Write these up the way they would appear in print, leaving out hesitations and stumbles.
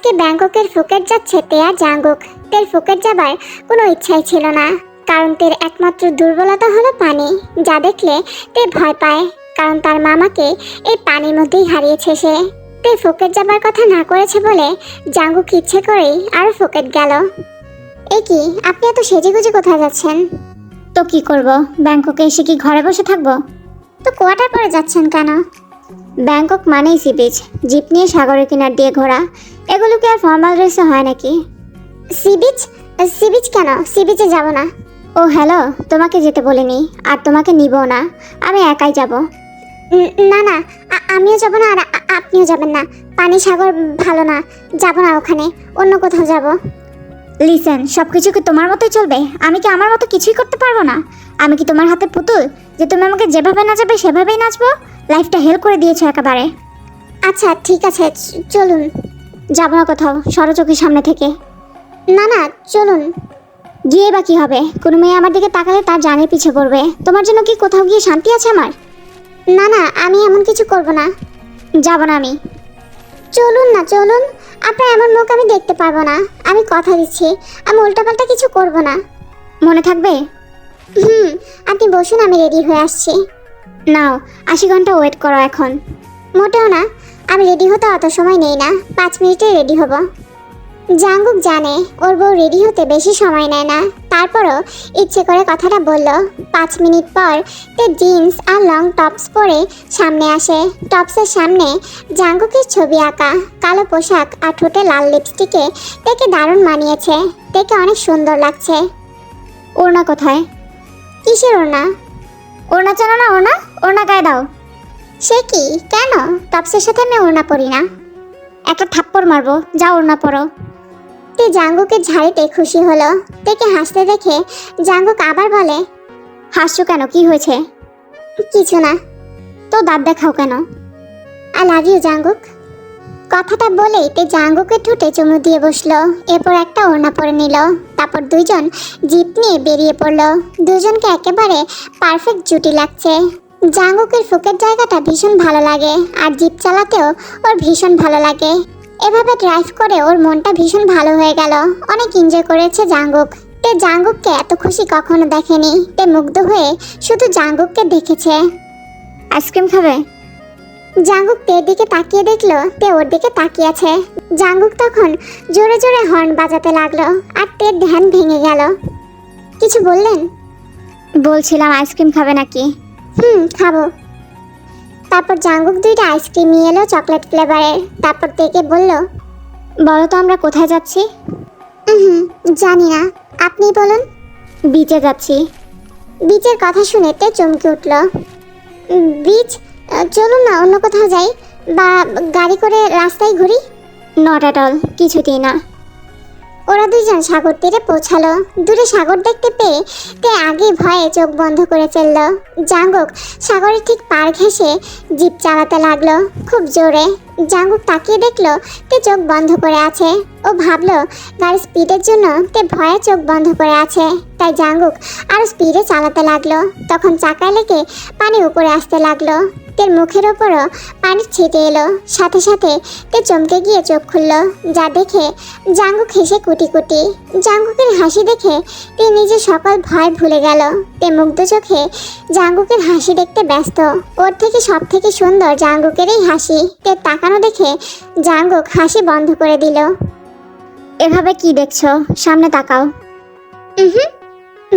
এদিকে ব্যাংককের ফুকেট যাচ্ছে তে আর জাঙ্গুক। তের ফুকেট যাবার কোনো ইচ্ছাই ছিল না, কারণ তের একমাত্র দুর্বলতা হলো পানি, যা দেখলে তে ভয় পায়, কারণ তার মামাকে এই পানির মধ্যেই হারিয়েছে সে। তে ফুকেট যাবার কথা না করেছে বলে জাঙ্গুক ইচ্ছে করেই আরও ফুকেট গেল। এই কি, আপনি এত সেজেগুজে কোথায় যাচ্ছেন? তো কি করব, ব্যাংককে এসে কি ঘরে বসে থাকবো? তো কোয়ার্টার পরে যাচ্ছেন কেন? ব্যাংকক মানেই সি বিচ, জিপ নিয়ে সাগরের কিনার দিয়ে ঘোরা, এগুলো কি আর ফর্মাল ড্রেসে হয় নাকি? Sea beach? সি বিচ কেন? সি বিচে যাব না। ও হ্যালো, তোমাকে যেতে বলিনি, আর তোমাকে নিবও না, আমি একাই যাব। না না, আমিও যাব না, আর আপনিও যাবেন না। পানি সাগর ভালো না, যাব না ওখানে, অন্য কোথাও যাব। লিসেন, সব কিছু কি তোমার মতোই চলবে? আমি কি আমার মতো কিছুই করতে পারবো না? আমি কি তোমার হাতে পুতুল যে তুমি আমাকে যেভাবে নাচাবে সেভাবেই নাচবো? লাইফটা হেল্প করে দিয়েছো একেবারে। আচ্ছা ঠিক আছে, চলুন। যাবো না কোথাও, সরো চোখের সামনে থেকে। না না, চলুন। গিয়ে বা কি হবে? কোনো মেয়ে আমার দিকে তাকালে তার জানের পিছে পড়বে। তোমার জন্য কি কোথাও গিয়ে শান্তি আছে আমার? না না, আমি এমন কিছু করব না। যাব না আমি। চলুন না, চলুন। আপনার এমন মুখ আমি দেখতে পারবো না। আমি কথা দিচ্ছি, আমি উল্টাপাল্টা কিছু করব না। মনে থাকবে? আপনি বসুন, আমি রেডি হয়ে আসছি। নাও, 80 ঘন্টা ওয়েট করো এখন। মোটেও না, আমি রেডি হতে অত সময় নেই না, 5 মিনিটে রেডি হব। জাঙ্গুক জানে ওর বউ রেডি হতে বেশি সময় নেয় না, তারপরও ইচ্ছে করে কথাটা বলল। 5 মিনিট পর তে জিন্স আর লং টপস পরে সামনে আসে। টপসের সামনে জাঙ্গুকের ছবি আঁকা, কালো পোশাক আর ঠোঁটে লাল লিপস্টিকে তেকে দারুণ মানিয়েছে। তেকে অনেক সুন্দর লাগছে। ওড়না কোথায়? কিসের ওড়না? ওড়না চেনো না? ওড়না ওড়না গায়ে দাও। সে কি, কেন? টপসের সাথে আমি ওড়না পরি না। একটা থাপ্পড় মারবো, যাও ওড়না পরো। তে জাঙ্গুকের ঝাড়িতে খুশি হলো। তেকে হাসতে দেখে জাঙ্গুক আবার বলে, হাসছো কেন, কি হয়েছে? কিছু না। তো দাঁত দেখাও কেন? I love you Jungkook. কথাটা বলেই তে জাঙ্গুকের ঠোঁটে চুমু দিয়ে বসলো, এরপর একটা ওড়না পরে নিল। তারপর দুইজন জিপ নিয়ে বেরিয়ে পড়লো। দুজনকে একেবারে পারফেক্ট জুটি লাগছে। জাঙ্গুকের ফুকের জায়গাটা ভীষণ ভালো লাগে, আর জিপ চালাতেও ওর ভীষণ ভালো লাগে। এভাবে ড্রাইভ করে ওর মনটা ভীষণ ভালো হয়ে গেল। অনেক এনজয় করেছে জাঙ্গুক। তে জাঙ্গুককে এত খুশি কখনো দেখেনি। তে মুগ্ধ হয়ে শুধু জাঙ্গুককে দেখেছে। আইসক্রিম খাবে? জাঙ্গুক তের দিকে তাকিয়ে দেখলো তে ওর দিকে তাকিয়ে আছে। জাঙ্গুক তখন জোরে জোরে হর্ন বাজাতে লাগলো, আর তের ধ্যান ভেঙে গেল। কিছু বললেন? বলছিলাম আইসক্রিম খাবে নাকি? খাবো। তারপর জাঙ্গুক 2টা আইসক্রিম নিয়ে এলো চকলেট ফ্লেভারের। তারপর তেকে বলল, বলো তো আমরা কোথায় যাচ্ছি? জানি না, আপনি বলুন। বিচে যাচ্ছি। বিচের কথা শুনে তে চমকে উঠল। বিচ? চলুন না অন্য কোথাও যাই, বা গাড়ি করে রাস্তায় ঘুরি। নট অ্যাট অল, কিছুতেই না। ওরা দুইজন সাগর তীরে পৌঁছালো। দূরে সাগর দেখতে পেয়ে তে আগে ভয়ে চোখ বন্ধ করে ফেলল। জাঙ্গুক সাগরের ঠিক পার ঘেঁষে জিপ চালাতে লাগলো খুব জোরে। জাঙ্গুক তাকিয়ে দেখলো তে চোখ বন্ধ করে আছে। ও ভাবলো গাড়ির স্পিডের জন্য তে ভয়ে চোখ বন্ধ করে আছে, তাই জাঙ্গুক আরো স্পিডে চালাতে লাগলো। তখন চাকায় লেগে পানি উপরে আসতে লাগলো। তের মুখের ওপরও পানি ছিটে এলো। সাথে সাথে তে চমকে গিয়ে চোখ খুলল, যা দেখে জাঙ্গুক হেসে কুটি কুটি। জাঙ্গুকের হাসি দেখে তে নিজের সকল ভয় ভুলে গেল। তে মুগ্ধ চোখে জাঙ্গুকের হাসি দেখতে ব্যস্ত। ওর থেকে সব থেকে সুন্দর জাঙ্গুকেরই হাসি। তে তাকানো দেখে জাঙ্গুক হাসি বন্ধ করে দিল। এভাবে কি দেখছো, সামনে তাকাও।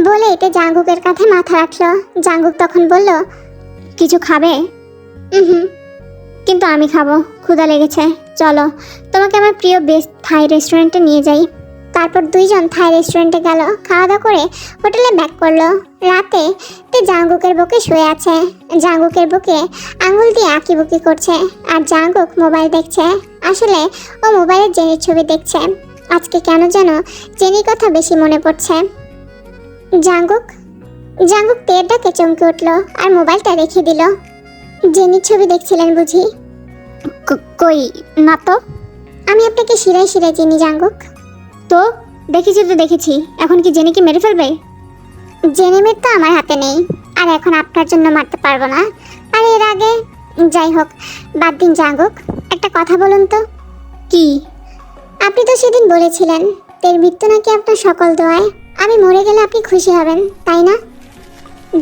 বলে তে জাঙ্গুকের কাঁধে মাথা রাখলো। জাঙ্গুক তখন বলল, কিছু খাবে? কিন্তু আমি খাবো, ক্ষুধা লেগেছে। চলো তোমাকে আমার প্রিয় বেস্ট থাই রেস্টুরেন্টে নিয়ে যাই। তারপর দুইজন থাই রেস্টুরেন্টে গেল। খাওয়া দাওয়া করে হোটেলে ব্যাক করলো। রাতে তে জাঙ্গুকের বুকে শুয়ে আছে। জাঙ্গুকের বুকে আঙুল দিয়ে আঁকিবুকি করছে, আর জাঙ্গুক মোবাইল দেখছে। আসলে ও মোবাইলে জেনির ছবি দেখছে। আজকে কেন যেন জেনির কথা বেশি মনে পড়ছে। জাঙ্গুক জাঙ্গুক তের ডাকে চমকে উঠলো, আর মোবাইলটা রেখে দিল। জেনির ছবি দেখছিলেন বুঝি? কই না তো। আমি আপনাকে শিরায় শিরায় চিনি জাঙ্গুক। তো দেখেছি তো দেখেছি, এখন কি জেনিকে মেরে ফেলবে? জেনি মেরে তো আমার হাতে নেই, আর এখন আপনার জন্য মারতে পারবো না। আর এর আগে যাই হোক, বাদ দিন জাঙ্গুক। একটা কথা বলুন তো। কি? আপনি তো সেদিন বলেছিলেন তের মৃত্যু নাকি আপনার সকল দোয়ায়। আমি মরে গেলে আপনি খুশি হবেন, তাই না?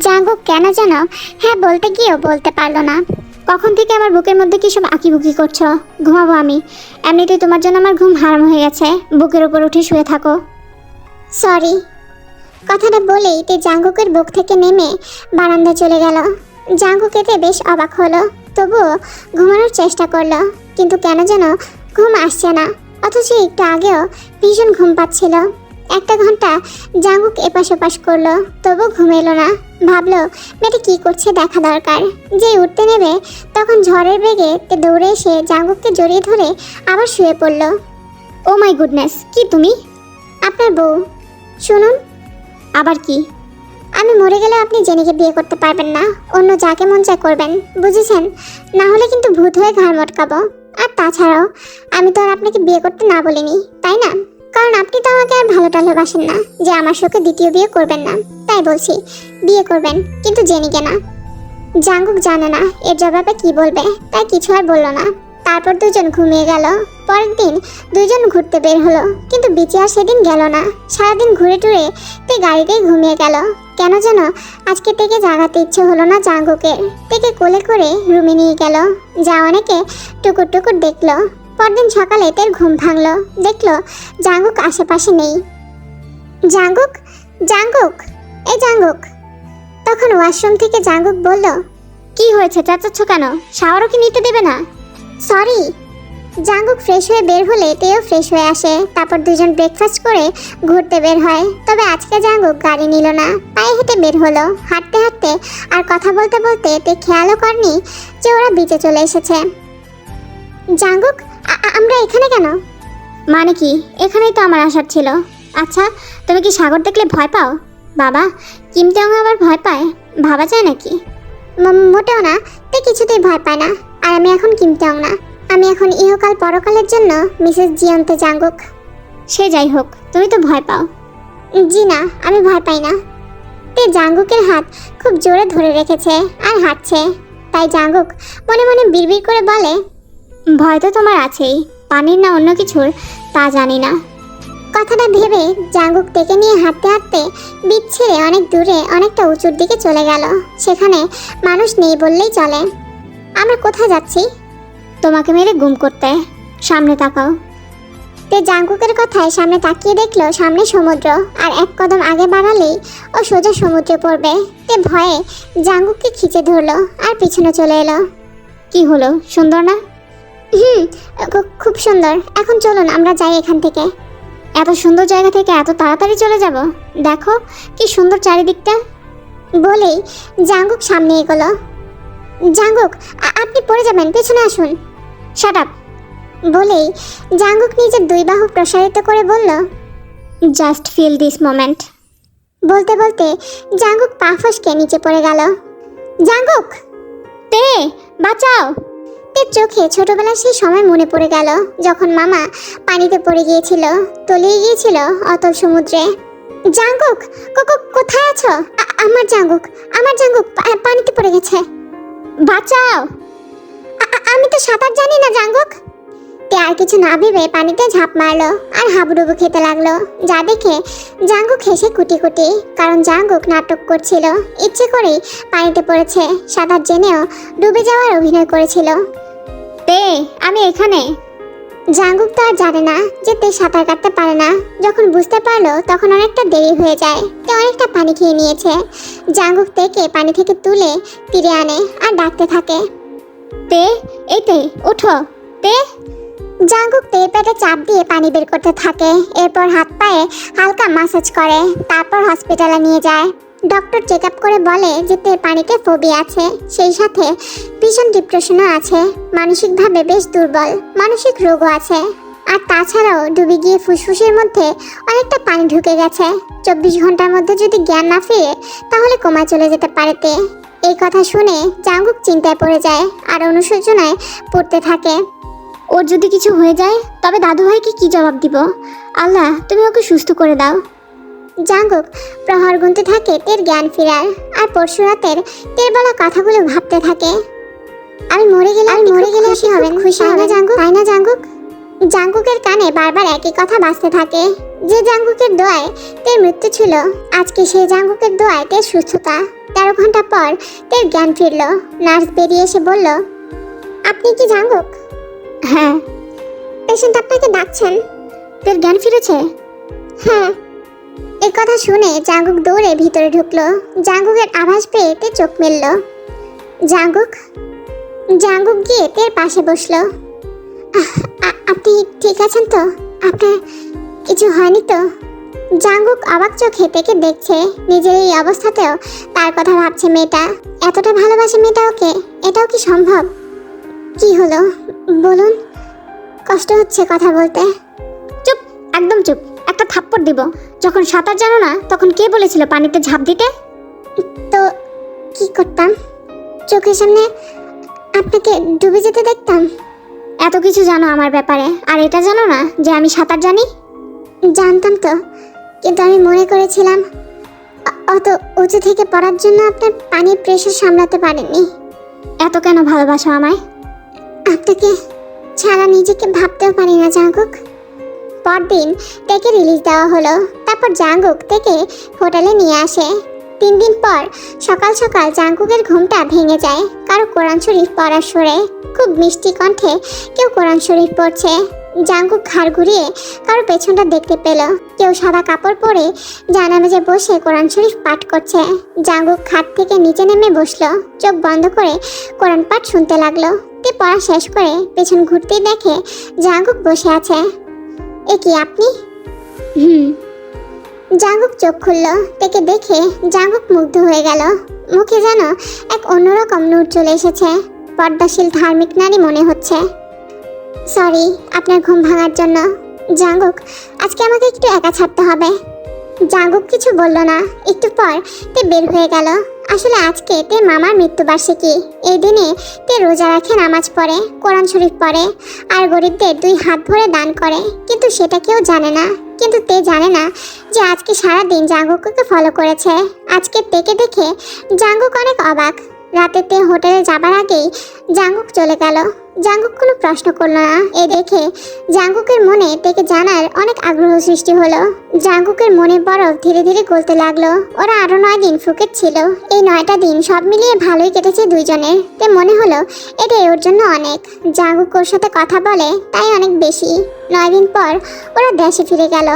জাঙ্গুক কেন যেন হ্যাঁ বলতে গিয়েও বলতে পারলো না। কখন থেকে আমার বুকের মধ্যে কি সব আঁকিবুকি করছো? ঘুমাবো আমি। এমনিতেই তোমার জন্য আমার ঘুম হারাম হয়ে গেছে। বুকের উপর উঠে শুয়ে থাকো। সরি। কথাটা বলেই তে জাঙ্গুকের বুক থেকে নেমে বারান্দায় চলে গেল। জাঙ্গুক এতে বেশ অবাক হলো, তবুও ঘুমানোর চেষ্টা করলো, কিন্তু কেন যেন ঘুম আসছে না। অথচ একটু আগেও ভীষণ ঘুম পাচ্ছিল। 1 ঘন্টা জাঙ্গুক এপাশ ওপাশ করলো, তবু ঘুম এলো না। ভাবলো মেয়েটা কি করছে দেখা দরকার। যেই উঠতে নেবে তখন ঝড়ের বেগে তে দৌড়ে এসে জাঙ্গুককে জড়িয়ে ধরে আবার শুয়ে পড়ল। ও মাই গুডনেস, কি তুমি? আপনার বউ। শুনুন। আবার কি? আমি মরে গেলে আপনি জেনিকে বিয়ে করতে পারবেন না, অন্য যাকে মন চায় করবেন, বুঝেছেন? না হলে কিন্তু ভূত হয়ে ঘাড় মটকাবো। আর তাছাড়াও আমি তো আর আপনাকে বিয়ে করতে না বলিনি, তাই না? কারণ আপনি তো আমাকে আর ভালো টালোবাসেন না যে আমার সঙ্গে দ্বিতীয় বিয়ে করবেন না। তাই বলছি বিয়ে করবেন, কিন্তু জেনিকে না। জাঙ্গুক জানে না এর জবাবে কি বলবে, তাই কিছু আর বলল না। তারপর দুজন ঘুমিয়ে গেল। পরের দিন দুজন ঘুরতে বের হলো, কিন্তু বিচে আর সেদিন গেল না। সারাদিন ঘুরে টুরে তে গাড়িতেই ঘুমিয়ে গেল। কেন যেন আজকে থেকে জাগাতে ইচ্ছে হলো না জাঙ্গুকের। থেকে কোলে করে রুমে নিয়ে গেল। যা অনেকে টুকুর টুকুর দেখলো। পরদিন সকালে তের ঘুম ভাঙলো, দেখলো জাঙ্গুক আশেপাশে নেই। জাঙ্গুক, জাঙ্গুক, এই জাঙ্গুক। তখন ওয়াশরুম থেকে জাঙ্গুক বলল, কি হয়েছে, চেঁচাচ্ছ কেন? শাওয়ারও কি নিতে দেবে না? সরি। জাঙ্গুক ফ্রেশ হয়ে বের হলে তেও ফ্রেশ হয়ে আসে। তারপর দুজন ব্রেকফাস্ট করে ঘুরতে বের হয়। তবে আজকে জাঙ্গুক গাড়ি নিল না, পায়ে হেঁটে বের হলো। হাঁটতে হাঁটতে আর কথা বলতে বলতে তে খেয়ালও করেনি যে ওরা বিচে চলে এসেছে। জাঙ্গুক, আমরা এখানে কেন? মানে কি, এখানেই তো আমার আসার ছিল। আচ্ছা, তুমি কি সাগর দেখলে ভয় পাও? বাবা, কিমতেও আবার ভয় পায়? ভাবা যায় নাকি? মোটেও না, তে কিছুতেই ভয় পায় না। আর আমি এখন কিমতেও না, আমি এখন ইহকাল পরকালের জন্য মিসেস জিয়ন্তে জাঙ্গুক। সে যাই হোক, তুমি তো ভয় পাও। জি না, আমি ভয় পাই না। তে জাঙ্গুকের হাত খুব জোরে ধরে রেখেছে আর হাঁটছে। তাই জাঙ্গুক মনে মনে বিড়বিড় করে বলে, ভয় তো তোমার আছেই, পানির না অন্য কিছুর তা জানি না। কথাটা ভেবে জাঙ্গুক তেকে নিয়ে হাঁটতে হাঁটতে বিচ ছেড়ে অনেক দূরে অনেকটা উঁচুর দিকে চলে গেল। সেখানে মানুষ নেই বললেই চলে। আমরা কোথায় যাচ্ছি? তোমাকে মেরে গুম করতে। সামনে তাকাও। তে জাঙ্গুকের কথায় সামনে তাকিয়ে দেখলো সামনে সমুদ্র, আর 1 কদম আগে বাড়ালেই ও সোজা সমুদ্রে পড়বে। তে ভয়ে জাঙ্গুককে খিচে ধরলো আর পিছনে চলে এলো। কি হলো, সুন্দর না? খুব সুন্দর। এখন চলুন আমরা যাই এখান থেকে। এত সুন্দর জায়গা থেকে এত তাড়াতাড়ি চলে যাব? দেখো কি সুন্দর চারিদিকটা। বলেই জাঙ্গুক সামনে এগোলো। জাঙ্গুক, আপনি পড়ে যাবেন, পেছনে আসুন। Shut up. বলেই জাঙ্গুক নিজের 2 বাহু প্রসারিত করে বলল, জাস্ট ফিল দিস মোমেন্ট। বলতে বলতে জাঙ্গুক পা ফসকে নিচে পড়ে গেল। জাঙ্গুক, তে বাঁচাও। তের চোখে ছোটবেলার সেই সময় মনে পড়ে গেল, যখন মামা পানিতে পড়ে গিয়েছিল, তলিয়ে গিয়েছিল অতল সমুদ্রে। জাঙ্গুক, কোথায় আছো? আমার জাঙ্গুক, আমার জাঙ্গুক পানিতে পড়ে গেছে, বাঁচাও। আমি তো সাঁতার জানি না জাঙ্গুক। তে আর কিছু না ভেবে পানিতে ঝাঁপ মারলো আর হাবুডুবু খেতে লাগলো, যা দেখে জাঙ্গুক হেসে কুটি কুটি। কারণ জাঙ্গুক নাটক করছিল, ইচ্ছে করেই পানিতে পড়েছে, সাঁতার জেনেও ডুবে যাওয়ার অভিনয় করেছিল। তে, আমি এখানে। জাঙ্গুক তো আর জানে না যে তে সাঁতার কাটতে পারে না। যখন বুঝতে পারলো তখন অনেকটা দেরি হয়ে যায়। তে অনেকটা পানি খেয়ে নিয়েছে। জাঙ্গুক তেকে পানি থেকে তুলে তীরে আনে আর ডাকতে থাকে, তে, এই তে, ওঠো তে। জাঙ্গুক তের পেটে চাপ দিয়ে পানি বের করতে থাকে। এরপর হাত পায়ে হালকা মাসাজ করে, তারপর হসপিটালে নিয়ে যায়। ডক্টর চেক আপ করে বলে যে তের পানিতে ফোবিয়া আছে, সেই সাথে ভীষণ ডিপ্রেশনও আছে, মানসিকভাবে বেশ দুর্বল, মানসিক রোগও আছে। আর তাছাড়াও ডুবে গিয়ে ফুসফুসের মধ্যে অনেকটা পানি ঢুকে গেছে। 24 ঘন্টার মধ্যে যদি জ্ঞান না ফিরে তাহলে কোমায় চলে যেতে পারে তে। এই কথা শুনে জাঙ্গুক চিন্তায় পড়ে যায় আর অনুশোচনায় পড়তে থাকে। ওর যদি কিছু হয়ে যায় তবে দাদুভাইকে কি জবাব দিব? আল্লাহ, তুমি ওকে সুস্থ করে দাও। জাঙ্গুক প্রহর গুনতে থাকে তের জ্ঞান ফেরার, আর পরশু রাতের তের বলা কথাগুলো ভাবতে থাকে। আমি মরে গেলে খুশি হবেন, খুশি হবে জাঙ্গুক, তাই না জাঙ্গুক? জাঙ্কুকের কানে বারবার একই কথা বাজতে থাকে। যে জাঙ্কুকের দোয়ায় তের মৃত্যু ছিল, আজকে সেই জাঙ্কুকের দোয়ায় তের সুস্থতা। 13 ঘন্টা পর তের জ্ঞান ফিরল। নার্স বেরিয়ে এসে বলল, আপনি কি জাঙ্কুক? হ্যাঁ। পেশেন্ট আপনাকে ডাকছেন। তের জ্ঞান ফিরেছে? হ্যাঁ। এই কথা শুনে জাঙ্কুক দৌড়ে ভিতরে ঢুকলো। জাঙ্কুকের আভাস পেয়ে তে চোখ মেলল। জাঙ্কুক জাঙ্কুক গিয়ে তের পাশে বসলো। আপনি ঠিক আছেন তো? আপনার কিছু হয়নি তো? জাঙ্কুক অবাক চোখে তেকে দেখছে। নিজের এই অবস্থাতেও তার কথা ভাবছে মেয়েটা। এতটা ভালোবাসে মেয়েটা ওকে, এটাও কি সম্ভব? কি হলো বলুন? কষ্ট হচ্ছে কথা বলতে। চুপ, একদম চুপ। একটা থাপ্পড় দিব। যখন সাঁতার জানো না তখন কে বলেছিল পানিতে ঝাঁপ দিতে? তো কি করতাম? চোখের সামনে আপনাকে ডুবে যেতে দেখতাম। এত কিছু জানো আমার ব্যাপারে, আর এটা জানো না যে আমি সাঁতার জানি? জানতাম তো, কিন্তু আমি মনে করেছিলাম অত উঁচু থেকে পড়ার জন্য আপনার পানির প্রেশার সামলাতে পারেননি। এত কেন ভালোবাসো আমায়? আপনাকে ছাড়া নিজেকে ভাবতেও পারি না জাঙ্কুক। পরদিন তেকে রিলিজ দেওয়া হলো। তারপর জাঙ্কুক তেকে হোটেলে নিয়ে আসে। 3 দিন পর সকাল সকাল জাঙ্কুকের ঘুমটা ভেঙে যায় কারো কোরআন শরীফ পড়ার সুরে। খুব মিষ্টি কণ্ঠে কেউ কোরআন শরীফ পড়ছে। জাঙ্কুক ঘাড় ঘুরিয়ে কারো পেছনটা দেখতে পেল। কেউ সাদা কাপড় পরে জানামাজে বসে কোরআন শরীফ পাঠ করছে। জাঙ্কুক খাট থেকে নিচে নেমে বসলো। চোখ বন্ধ করে কোরআন পাঠ শুনতে লাগলো। তে পড়া শেষ করে পেছন ঘুরতেই দেখে জাঙ্কুক বসে আছে। এ কি আপনি? জাঙ্কুক চোখ খুলল। তেকে দেখে জাঙ্কুক মুগ্ধ হয়ে গেল। মুখে যেন এক অন্যরকম নূর চলে এসেছে। পর্দাশীল ধার্মিক নারী মনে হচ্ছে। সরি আপনার ঘুম ভাঙার জন্য। জাঙ্কুক, আজকে আমাকে একটু একা ছাড়তে হবে। জাঙ্কুক কিছু বলল না। একটু পর তে বের হয়ে গেল। আসলে আজকে তে মামার মৃত্যুবার্ষিকী। এই দিনে তে রোজা রাখে, নামাজ পড়ে, কোরআন শরীফ পড়ে আর গরিবদের 2 হাত ভরে দান করে। কিন্তু সেটা কেউ জানে না। কিন্তু তে জানে না যে আজকে সারাদিন জাঙ্কুককে ফলো করেছে। আজকে তেকে দেখে জাঙ্কুক অনেক অবাক। রাতে তে হোটেলে যাবার আগেই জাঙ্কুক চলে গেল। জাঙ্কুক কোনো প্রশ্ন করলো না। এ দেখে জাঙ্কুকের মনে তেকে জানার অনেক আগ্রহ সৃষ্টি হলো। জাঙ্কুকের মনে বরফ ধীরে ধীরে গলতে লাগলো। ওরা আরো 9 দিন ফুকেট ছিল। এই 9টা দিন সব মিলিয়ে ভালোই কেটেছে দুইজনের। তে মনে হলো এটাই ওর জন্য অনেক। জাঙ্কুক ওর সাথে কথা বলে তাই অনেক বেশি। 9 দিন পর ওরা দেশে ফিরে গেল।